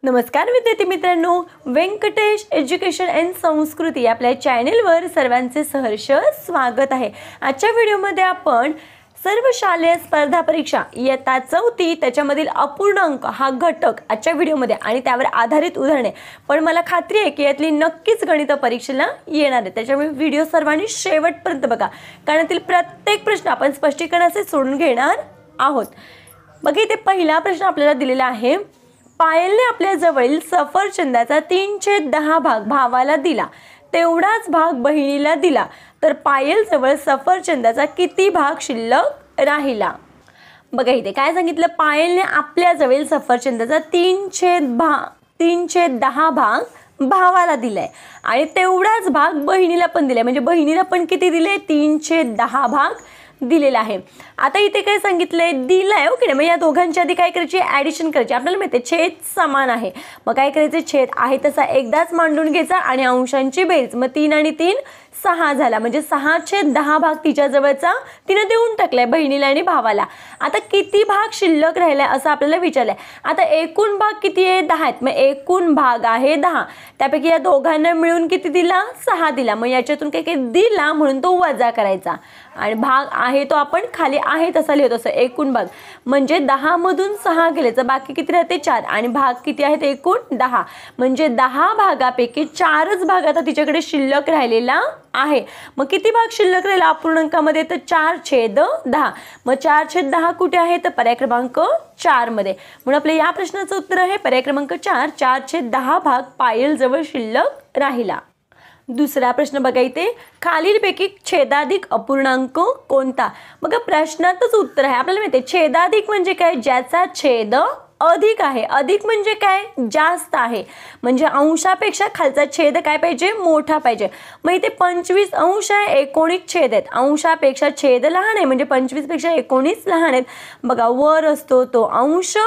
नमस्कार विद्यार्थी मित्रांनो, व्यंकटेश एज्युकेशन अँड संस्कृती आपल्या चॅनलवर सर्वांचे सहर्ष स्वागत आहे। आजच्या व्हिडिओमध्ये आपण सर्व शालेय स्पर्धा परीक्षा इयत्ता 4 त्याच्यामधील अपूर्णांक हा घटक आजच्या व्हिडिओमध्ये आणि त्यावर आधारित उदाहरणे, पण मला खात्री आहे की यातली नक्कीच गणित परीक्षेला येणार आहे। त्याच्यामुळे व्हिडिओ सर्वांनी शेवटपर्यंत बघा, कारण यातील प्रत्येक प्रश्न आपण स्पष्टीकरणाचे सोडून घेणार आहोत। बघा, इथे पहिला प्रश्न आपल्याला दिलेला आहे। पायलने आपल्या जवळील सफरचंदाचा 3/10 भाग भावाला दिला, तेवढाच भाग बहिणीला दिला, तर पायल जवळ सफरचंदाचा किती भाग शिल्लक राहिला। बघा, इथे काय सांगितलं, पायलने आपल्या जवळील सफरचंदाचा 3/10 भाग भावाला दिलाय आणि तेवढाच भाग बहिणीला पण दिलाय, म्हणजे बहिणीला पण किती दिले, 3/10 भाग दिलेला आहे। आता इथे काय सांगितलंय, दिलाय ओके, मग या दोघांच्या आधी काय करायची, ॲडिशन करायची। आपल्याला माहिती आहे छेद समान आहे, मग काय करायचे, छेद आहे तसा एकदाच मांडून घ्यायचा आणि अंशांची बेरीज, मग 3 आणि 3 6 झाला, म्हणजे 6/10 भाग तिच्या जवळचा तिने देऊन टाकलाय बहिणीला आणि भावाला। आता किती भाग शिल्लक राहिलाय असं आपल्याला विचारलंय। आता एकूण भाग किती आहे, 10 आहेत, मग एकूण भाग आहे 10, त्यापैकी या दोघांना मिळून किती दिला, 6 दिला, मग याच्यातून काय काय दिला म्हणून तो वजा करायचा आणि भाग आहे तो आपण खाली आहे तसा लिहितो। असं एकूण भाग म्हणजे 10 मधून 6 गेले तर बाकी किती राहते, 4, आणि भाग किती आहेत एकूण 10, म्हणजे 10 भागापैकी 4च भाग आता तिच्याकडे शिल्लक राहिलेला आहे। मग किती भाग शिल्लक राहिला अपूर्णांकामध्ये, तर 4/10, मग 4/10 कुठे आहे, तर पर्याय क्रमांक 4 मध्ये, म्हणून आपल्या या प्रश्नाचं उत्तर आहे पर्याय क्रमांक 4, 4/10 भाग पायल जवळ शिल्लक राहिला। दुसरा प्रश्न बघा, इथे खालीलपैकी छेदाधिक अपूर्णांक कोणता। बघा, प्रश्नातच उत्तर आहे, आपल्याला माहिती आहे छेदाधिक म्हणजे काय, ज्याचा छेद अधिक आहे, अधिक म्हणजे काय, जास्त आहे, म्हणजे अंशापेक्षा खालचा छेद काय पाहिजे, मोठा पाहिजे। मग इथे 25 अंश आहे, 19 छेद आहेत, अंशापेक्षा छेद लहान आहे म्हणजे 25 पेक्षा 19 लहान आहेत। बघा, वर असतो तो अंश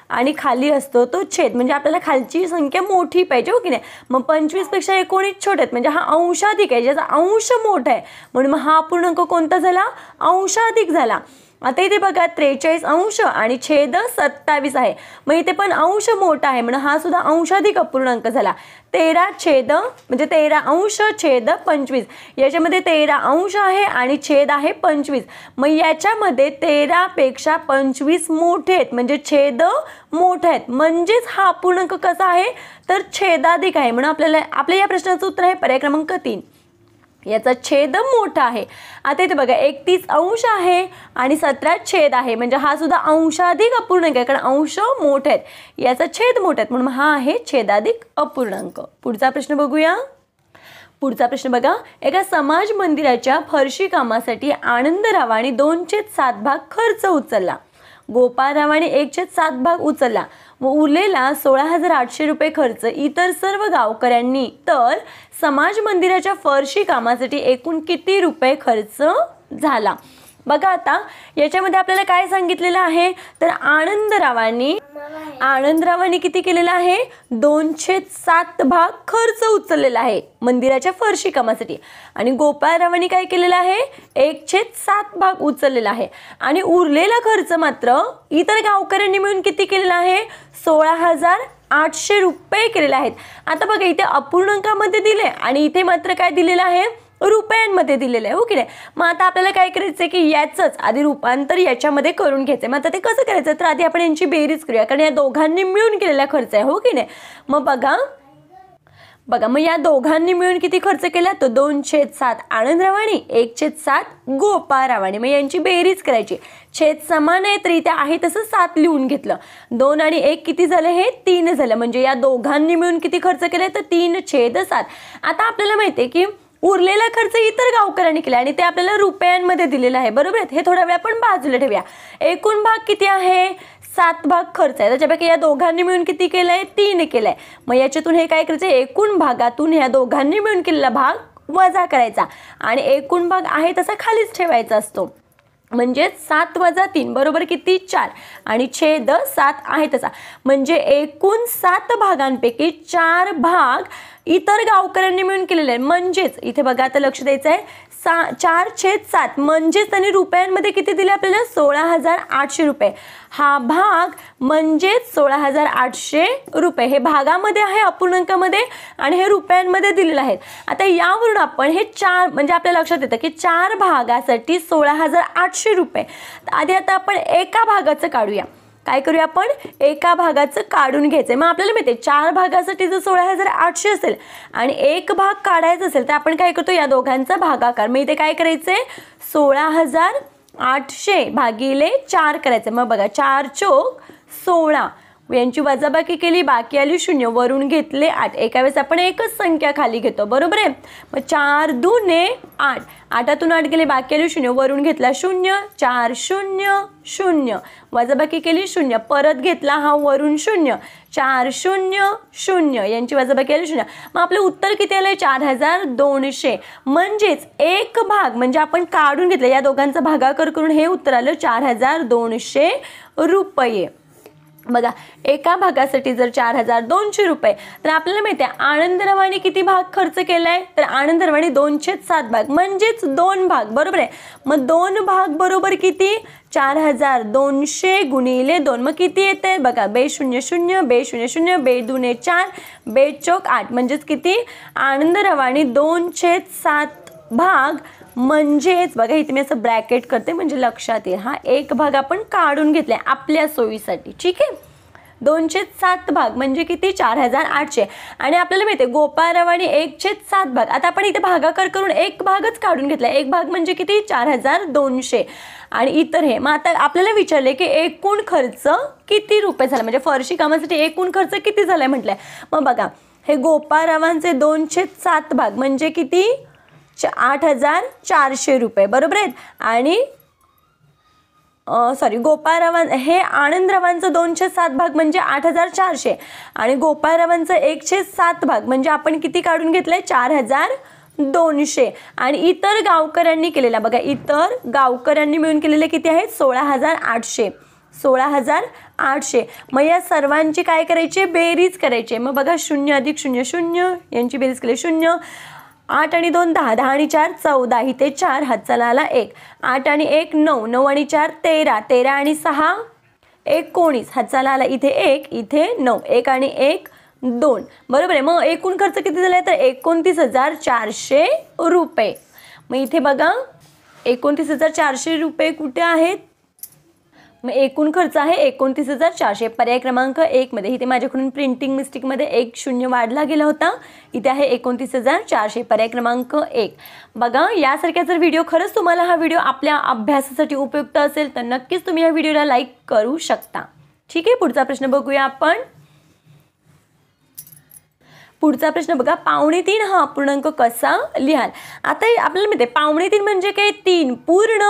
आणि खाली असतो तो छेद, म्हणजे आपल्याला खालची संख्या मोठी पाहिजे हो की नाही। मग 25 पेक्षा 19 छोटे आहेत, म्हणजे हा अंशाधिक आहे, ज्याचा अंश मोठा आहे, म्हणून मग हा अपूर्णांक कोणता झाला, अंशाधिक झाला। आता इथे बघा 43 अंश आणि छेद 27 आहे, मग इथे पण अंश मोठा आहे म्हणून हा सुद्धा अंशाधिक अपूर्णांक झाला। 13 अंश छेद 25, याच्यामध्ये 13 अंश आहे आणि छेद आहे 25, मग याच्यामध्ये 13 पेक्षा 25 मोठे आहेत म्हणजे छेद मोठे आहेत, म्हणजेच हा अपूर्णांक कसा आहे, तर छेदाधिक आहे, म्हणून आपल्या या प्रश्नाचं उत्तर आहे पर्याय क्रमांक 3, याचा छेद मोठा आहे। आता इथे बघा 31 अंश आहे आणि 17 छेद आहे, म्हणजे हा सुद्धा अंशाधिक अपूर्णांक आहे, कारण अंश मोठे आहेत, याचा छेद मोठा आहे, म्हणून हा आहे छेदाधिक अपूर्णांक। पुढचा प्रश्न बघूया। पुढचा प्रश्न बघा, एका समाज मंदिराच्या फरशी कामासाठी आनंदरावाने 2/7 भाग खर्च उचलला, गोपाळरावाने 1/7 भाग उचलला व उरलेला 16,800 रुपये खर्च इतर सर्व गावकऱ्यांनी, तर समाज मंदिराच्या फरशी कामासाठी एकूण किती रुपये खर्च झाला। बघा, आता याच्यामध्ये आपल्याला काय सांगितलेलं आहे, तर आनंदरावांनी किती केलेला आहे, 2/7 भाग खर्च उचललेला आहे मंदिराच्या फरशी कामासाठी, आणि गोपाळरावांनी काय केलेलं आहे, 1/7 भाग उचललेला आहे, आणि उरलेला खर्च मात्र इतर गावकऱ्यांनी मिळून किती केलेला आहे, 16,800 रुपये केलेले आहेत। आता बघा, इथे अपूर्णांकामध्ये दिले आणि इथे मात्र काय दिलेलं आहे, रुपयांमध्ये दिलेलं आहे हो की नाही। मग आता आपल्याला काय करायचं आहे की याचंच आधी रूपांतर याच्यामध्ये करून घ्यायचं। मग आता ते कसं करायचं, तर आधी आपण यांची बेरीज करूया, कारण या दोघांनी मिळून केलेला खर्च आहे हो की नाही। मग बघा, मग या दोघांनी मिळून किती खर्च केला, तो 2/7 आनंदरावांनी, 1/7 गोपाळरावांनी, मग यांची बेरीज करायची। छेद समान आहे तर इथे आहे तसं 7 लिहून घेतलं, 2 आणि 1 किती झालं, हे 3 झालं, म्हणजे या दोघांनी मिळून किती खर्च केले, तर 3/7। आता आपल्याला माहिती आहे की उरलेला खर्च इतर गावकऱ्यांनी केला आणि ते आपल्याला रुपयांमध्ये दिलेलं आहे, बरोबर आहे। हे थोडा वेळ आपण बाजूला ठेवूया। एकूण भाग किती आहे, 7 भाग खर्च आहे, त्याच्यापैकी या दोघांनी मिळून किती केलंय, 3 केलंय, मग याच्यातून हे काय करायचं, एकूण भागातून या दोघांनी मिळून केलेला भाग वजा करायचा आणि एकूण भाग आहे तसा खालीच ठेवायचा असतो, म्हणजे 7 - 3 बरोबर किती, 4, आणि छेद 7 आहे तसा, म्हणजे एकूण 7 भागांपैकी 4 भाग इतर गावकऱ्यांनी मिळून केलेले आहे। म्हणजेच इथे बघा, आता लक्ष द्यायचं आहे, 4/7 म्हणजेच त्यांनी रुपयांमध्ये किती दिले आपल्याला 16,800 रुपये. हा भाग म्हणजेच 16,800 रुपये. हे भागामध्ये आहे, अपूर्णांकामध्ये, आणि हे रुपयांमध्ये दिलेलं आहे. आता यावरून आपण हे 4 म्हणजे आपल्या लक्षात येतं की 4 भागासाठी 16,800 रुपये. आधी आता आपण एका भागाचं काढूया. काय करूया आपण, एका भागाचं काढून घ्यायचं. मग आपल्याला माहिती आहे 4 भागासाठी जर 16,800 असेल आणि एक भाग काढायचा असेल तर आपण काय करतो, या दोघांचा भागाकार. मग इथे काय करायचंय, 16,800 भागिले 4 करायचं. मग बघा 4 चोक 16, यांची वजाबाकी केली, बाकी आली 0, वरून घेतले 8. एका वेळेस आपण एकच संख्या खाली घेतो, बरोबर आहे. मग 4 दुने 8, 8तून 8 गेले, बाकी आली 0, वरून घेतला 0, 4 0 0, वजाबाकी केली 0, परत घेतला हा वरून 0, 4 0 0, यांची वजाबाकी आली 0. मग आपलं उत्तर किती आलंय, 4,200. म्हणजेच एक भाग म्हणजे आपण काढून घेतलं, या दोघांचा भागाकार करून हे उत्तर आलं 4,200 रुपये. बघा एका भागासाठी जर 4,200 रुपये, तर आपल्याला माहिती आहे आनंदरावाने किती भाग खर्च केलाय, तर आनंदरावाने 2/7 भाग म्हणजेच 2 भाग, बरोबर आहे. मग 2 भाग बरोबर किती, 4,200 गुणिले 2. मग किती येते बघा, बे 0 0, बे 0 0, बे दुने 4, बे चौक 8, म्हणजेच किती, आनंदरावाने 2/7 भाग म्हणजेच बघा इथे मी असं ब्रॅकेट करते म्हणजे लक्षात येईल. हा एक भाग आपण काढून घेतलाय आपल्या सोयीसाठी, ठीक आहे. 2/7 भाग म्हणजे किती, 4,800. आणि आपल्याला माहिती आहे गोपाळरावाने 1/7 भाग. आता आपण इथे भागाकार करून एक भागच काढून घेतलाय. एक भाग म्हणजे किती, 4,200. आणि इतर हे. मग आता आपल्याला विचारले की एकूण खर्च किती रुपये झाला, म्हणजे फरशी कामासाठी एकूण खर्च किती झालाय म्हटलंय. मग बघा हे गोपाळरावांचे 2/7 भाग म्हणजे किती, 8,400 रुपये, बरोबर आहेत. आणि गोपाळरावां हे आनंदरावांचं 2/7 भाग म्हणजे 8,400 आणि गोपाळरावांचं 1/7 भाग म्हणजे आपण किती काढून घेतलंय, 4,200. आणि इतर गावकऱ्यांनी केलेला बघा, इतर गावकऱ्यांनी मिळून केलेले किती आहेत, 16,800. 16,800. मग या सर्वांची काय करायची, बेरीज करायची. मग बघा 0 अधिक 0 0, यांची बेरीज केली 0. 8 आणि 2 10, 10 आणि 4 14, इथे 4 हातचा आला 1. 8 आणि 1 9, 9 आणि 4 13, 13 आणि 6 19, हातचा आला इथे 1, इथे 9, 1 आणि 1 2, बरोबर आहे. मग एकूण खर्च किती झाला तर 29,400 रुपये. मग इथे बघा 29,400 रुपये कुठे आहेत, मग एकूण खर्च आहे 29,400. पर्याय क्रमांक 1 मध्ये. इथे माझ्याकडून प्रिंटिंग मिस्टेकमध्ये 1 0 वाढला गेला होता, इथे आहे 29,400, पर्याय क्रमांक 1. बघा यासारख्या जर व्हिडिओ खरंच तुम्हाला हा व्हिडिओ आपल्या अभ्यासासाठी उपयुक्त असेल तर नक्कीच तुम्ही या व्हिडिओला लाईक करू शकता, ठीक आहे. पुढचा प्रश्न बघूया आपण. पुढचा प्रश्न बघा, 3.5 हा अपूर्णांक कसा लिहाल. आता आपल्याला माहिती आहे 3.5 म्हणजे काय, 3 पूर्ण.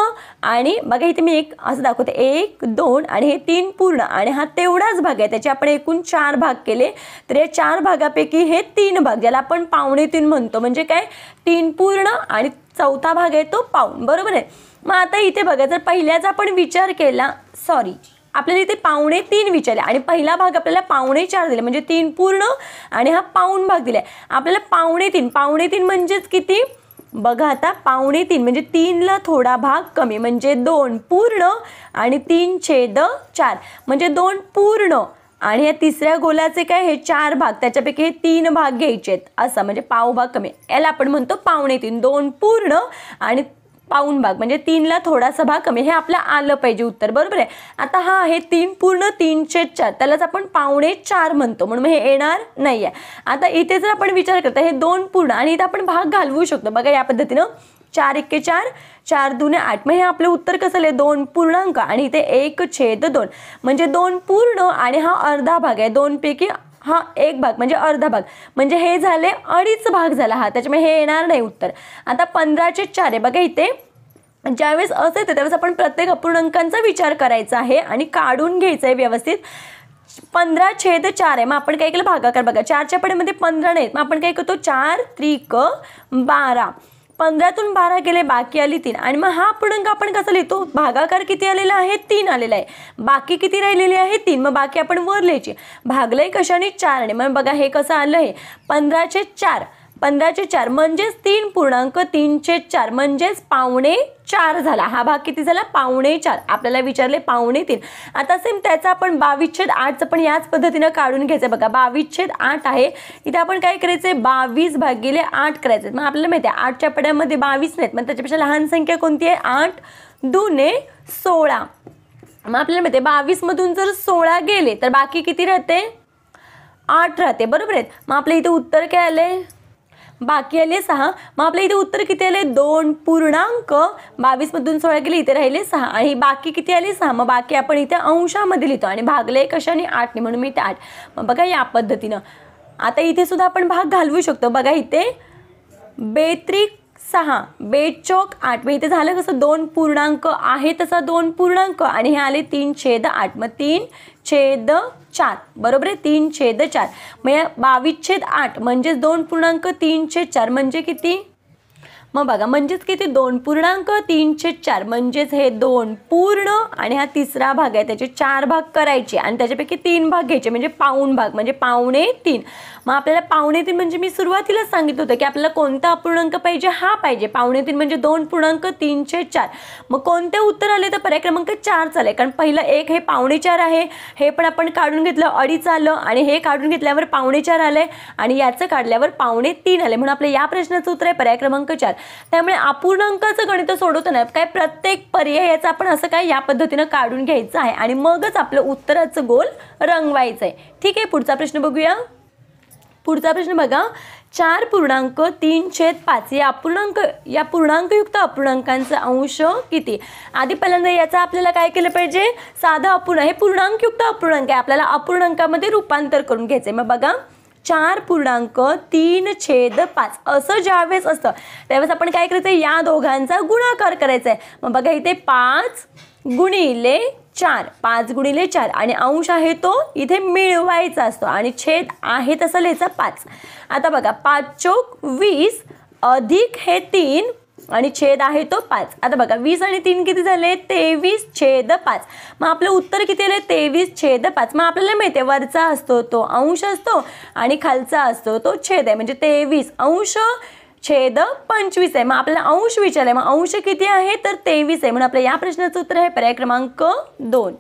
आणि बघा इथे मी एक असं दाखवते, 1 2 आणि हे 3 पूर्ण आणि हा तेवढाच भाग आहे. त्याचे आपण एकूण 4 भाग केले तर या 4 भागापैकी हे 3 भाग ज्याला आपण 3.5 म्हणतो, म्हणजे काय 3 पूर्ण आणि चौथा भाग आहे तो पाऊण, बरोबर आहे. मग आता इथे बघा जर पहिल्याचा आपण विचार केला, आपल्याला इथे 3.5 विचारले आणि पहिला भाग आपल्याला 4.5 दिले म्हणजे 3 पूर्ण आणि हा पाऊण भाग दिलाय. आपल्याला 3.5 म्हणजेच किती बघा, आता 3.5 म्हणजे 3ला थोडा भाग कमी म्हणजे 2 पूर्ण आणि 3/4 म्हणजे 2 पूर्ण. आणि या तिसऱ्या गोलाचे काय, हे 4 भाग त्याच्यापैकी हे 3 भाग घ्यायचे आहेत, असं म्हणजे पाव भाग कमी. याला आपण म्हणतो 3.5. 2 पूर्ण आणि पाऊण भाग म्हणजे 3ला थोडासा भाग कमी. हे आपलं आलं पाहिजे उत्तर, बरोबर आहे. आता हा आहे 3 पूर्ण 3/4, त्यालाच आपण 4.5 म्हणतो, म्हणून हे येणार नाही आहे. आता इथे जर आपण विचार करता हे 2 पूर्ण आणि इथे आपण भाग घालवू शकतो बघा या पद्धतीनं, 4 × 4, 4 2 8. मग हे आपलं उत्तर कसं आलं, 2 पूर्णांक आणि इथे 1/2 म्हणजे 2 पूर्ण आणि हा अर्धा भाग आहे. 2 पैकी हा 1 भाग म्हणजे अर्धा भाग, म्हणजे हे झाले 2.5 भाग झाला हा, त्याच्यामुळे हे येणार नाही उत्तर. आता 15/4 आहे बघा, इथे ज्यावेळेस असं येतं त्यावेळेस आपण प्रत्येक अपूर्णांकांचा विचार करायचा आहे आणि काढून घ्यायचं आहे व्यवस्थित. 15/4 आहे. मग आपण काय केलं, भागाकार बघा 4च्या पडेमध्ये 15 नाहीत, मग आपण काय करतो 4 त्रिक 12. 15तून 12 गेले, बाकी आली 3. आणि मग हा अपूर्णांक आपण कसा लिहितो, भागाकार किती आलेला आहे, 3 आलेला आहे, बाकी किती राहिलेली आहे 3. मग बाकी आपण वर लिहायची, भागलंय कशाने 4ने. मग बघा हे कसं आलं, हे 15/4 15चे 4 म्हणजेच 3.3/4 म्हणजेच 3.25 झाला. हा भाग किती झाला? 3.25. आपल्याला विचारले 3.25. आता सेम त्याचा आपण 22/8 पण याच पद्धतीने काढून घ्यायचं. बघा 22/8 आहे. इथे आपण काय करायचंय? 22/8 करायचं. मग आपल्याला माहिती आहे 8च्या पड्यामध्ये 22 नाहीत, मग त्याच्यापेक्षा लहान संख्या कोणती आहे? 8 दुने 16. मग आपल्याला माहिती आहे 22 मधून जर 16 गेले तर बाकी किती राहते? 8 राहते. बरोबर आहे. मग आपल्या इथे उत्तर काय आले? बाकी आले 6. मग आपल्या इथे उत्तर किती आले? 2.22 मधून 16 गेले, इथे राहिले 6 आणि बाकी किती आले? 6. मग बाकी आपण इथे अंशामध्ये लिहितो आणि भागले कशाने? 8ने, म्हणून मी इथे 8. मग बघा या पद्धतीनं. आता इथे सुद्धा आपण भाग घालवू शकतो. बघा इथे 2×6 2×4 8. मग इथे झालं कसं? 2 पूर्णांक आहे तसा 2 पूर्णांक आणि हे आले 3/8. मग 3/4. बरोबर आहे? 3/4. मग या 22/8 म्हणजेच 2.3/4 म्हणजे किती? मग बघा म्हणजेच किती? 2.3/4 म्हणजेच हे 2 पूर्ण आणि हा तिसरा भाग आहे त्याचे 4 भाग करायचे आणि त्याच्यापैकी 3 भाग घ्यायचे म्हणजे पाऊण भाग म्हणजे 2.5. मग आपल्याला 2.5 म्हणजे मी सुरुवातीलाच सांगितलं होतं की आपल्याला कोणता अपूर्णांक पाहिजे? हा पाहिजे. 2.5 म्हणजे 2.3/4. मग कोणते उत्तर आले? तर पर्याय क्रमांक 4 आले. कारण पहिलं एक हे 2.25 आहे, हे पण आपण काढून घेतलं 2.5 आलं आणि हे काढून घेतल्यावर 2.25 आले आणि याचं काढल्यावर 2.3 आले. म्हणून आपल्या या प्रश्नाचं उत्तर आहे पर्याय क्रमांक 4. त्यामुळे अपूर्णांकाचं गणित सोडवताना काय प्रत्येक पर्यायाचं आपण असं काय या पद्धतीनं काढून घ्यायचं आहे आणि मगच आपलं उत्तराचं गोल रंगवायचं आहे. ठीक आहे. पुढचा प्रश्न बघूया. पुढचा प्रश्न बघा 4.3/5 या पूर्णांकयुक्त अपूर्णांकांचा अंश किती? आधी पहिल्यांदा याचा आपल्याला काय केलं पाहिजे? साधा अपूर्णांक, हे पूर्णांकयुक्त अपूर्णांक आहे, आपल्याला अपूर्णांकामध्ये रूपांतर करून घ्यायचंय. मग बघा 4.3/5 असं ज्यावेळेस असतं त्यावेळेस आपण काय करायचं? या दोघांचा गुणाकार करायचा आहे. मग बघा इथे 5 गुणिले 4 5 गुणिले 4 आणि अंश आहे तो इथे मिळवायचा असतो आणि छेद आहे तसं लिहायचा 5. आता बघा 5×4 20 अधिक हे 3 आणि छेद आहे तो 5. आता बघा 20 आणि 3 किती झाले? 23/5. मग आपलं उत्तर किती आले? 23/5. मग आपल्याला माहिती आहे वरचा असतो तो अंश असतो आणि खालचा असतो तो छेद आहे म्हणजे 23 अंश छेद 25 आहे. मग आपल्याला अंश विचारलाय, मग अंश किती आहे? तर 23 आहे. म्हणून आपल्या या प्रश्नाचं उत्तर आहे पर्याय क्रमांक 2.